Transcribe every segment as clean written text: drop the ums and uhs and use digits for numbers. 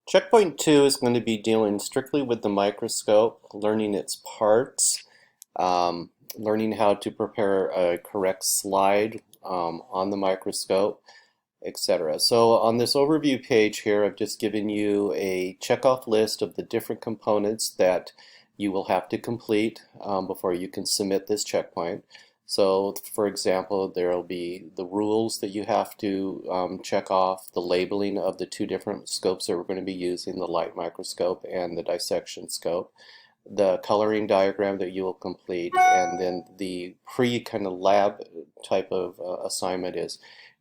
Checkpoint 2 is going to be dealing strictly with the microscope, learning its parts, learning how to prepare a correct slide on the microscope, etc. So on this overview page here, I've just given you a checkoff list of the different components that you will have to complete before you can submit this checkpoint. So for example, there will be the rules that you have to check off, the labeling of the two different scopes that we're going to be using, the light microscope and the dissection scope, the coloring diagram that you will complete, and then the pre kind of lab type of assignment is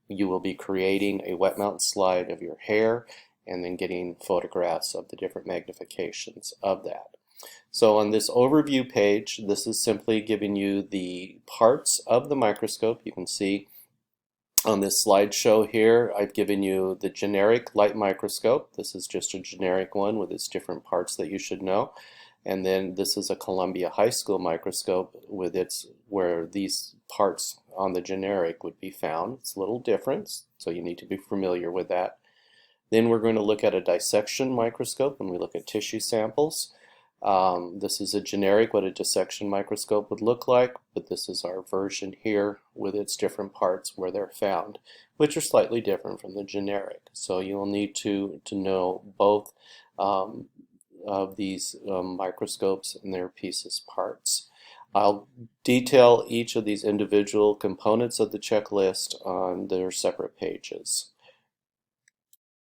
you will be creating a wet mount slide of your hair and then getting photographs of the different magnifications of that. So on this overview page, this is simply giving you the parts of the microscope. You can see on this slideshow here, I've given you the generic light microscope. This is just a generic one with its different parts that you should know. And then this is a Columbia High School microscope with its where these parts on the generic would be found. It's a little different, so you need to be familiar with that. Then we're going to look at a dissection microscope when we look at tissue samples. This is a generic what a dissection microscope would look like, but this is our version here with its different parts where they're found, which are slightly different from the generic. So you'll need to know both of these microscopes and their pieces parts. I'll detail each of these individual components of the checklist on their separate pages.